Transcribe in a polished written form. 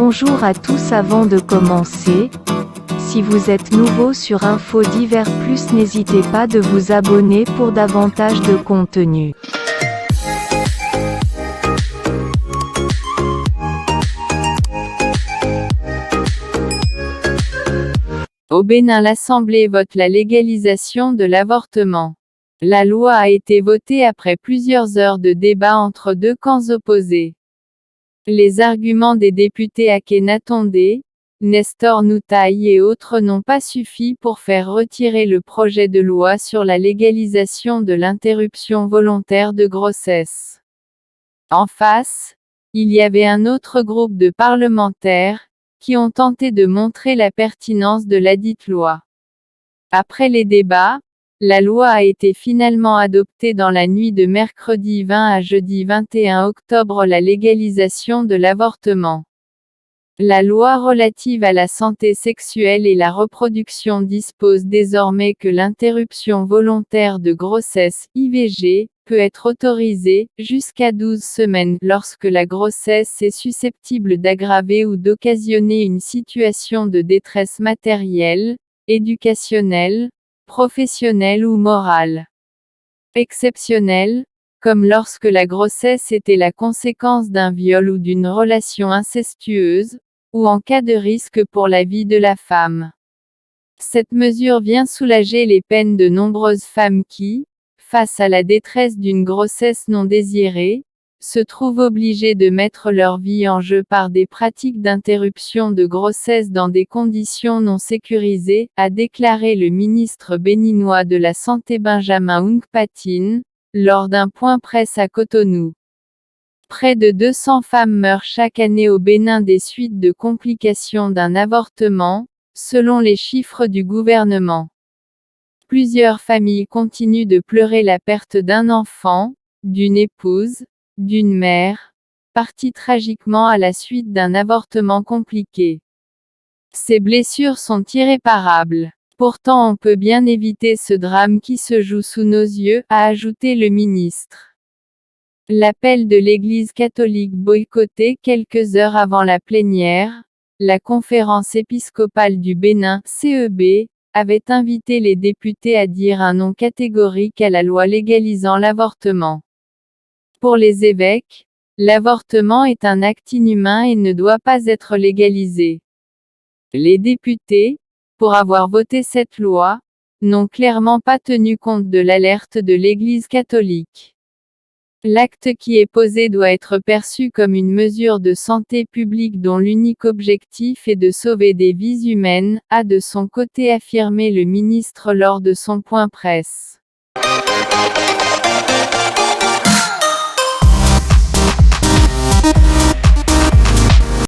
Bonjour à tous, avant de commencer, si vous êtes nouveau sur Info Divers Plus, n'hésitez pas de vous abonner pour davantage de contenu. Au Bénin, l'Assemblée vote la légalisation de l'avortement. La loi a été votée après plusieurs heures de débat entre deux camps opposés. Les arguments des députés Akhenatonde, Nestor Noutaï et autres n'ont pas suffi pour faire retirer le projet de loi sur la légalisation de l'interruption volontaire de grossesse. En face, il y avait un autre groupe de parlementaires, qui ont tenté de montrer la pertinence de ladite loi. Après les débats, la loi a été finalement adoptée dans la nuit de mercredi 20 à jeudi 21 octobre, la légalisation de l'avortement. La loi relative à la santé sexuelle et la reproduction dispose désormais que l'interruption volontaire de grossesse, IVG, peut être autorisée, jusqu'à 12 semaines, lorsque la grossesse est susceptible d'aggraver ou d'occasionner une situation de détresse matérielle, éducationnelle, professionnelle ou morale. Exceptionnelle, comme lorsque la grossesse était la conséquence d'un viol ou d'une relation incestueuse, ou en cas de risque pour la vie de la femme. Cette mesure vient soulager les peines de nombreuses femmes qui, face à la détresse d'une grossesse non désirée, se trouvent obligées de mettre leur vie en jeu par des pratiques d'interruption de grossesse dans des conditions non sécurisées, a déclaré le ministre béninois de la Santé Benjamin Hunkpatin, lors d'un point presse à Cotonou. Près de 200 femmes meurent chaque année au Bénin des suites de complications d'un avortement, selon les chiffres du gouvernement. Plusieurs familles continuent de pleurer la perte d'un enfant, d'une épouse, d'une mère, partie tragiquement à la suite d'un avortement compliqué. Ces blessures sont irréparables. Pourtant on peut bien éviter ce drame qui se joue sous nos yeux, a ajouté le ministre. L'appel de l'Église catholique boycotté quelques heures avant la plénière, la Conférence épiscopale du Bénin, CEB, avait invité les députés à dire un non catégorique à la loi légalisant l'avortement. Pour les évêques, l'avortement est un acte inhumain et ne doit pas être légalisé. Les députés, pour avoir voté cette loi, n'ont clairement pas tenu compte de l'alerte de l'Église catholique. L'acte qui est posé doit être perçu comme une mesure de santé publique dont l'unique objectif est de sauver des vies humaines, a de son côté affirmé le ministre lors de son point presse.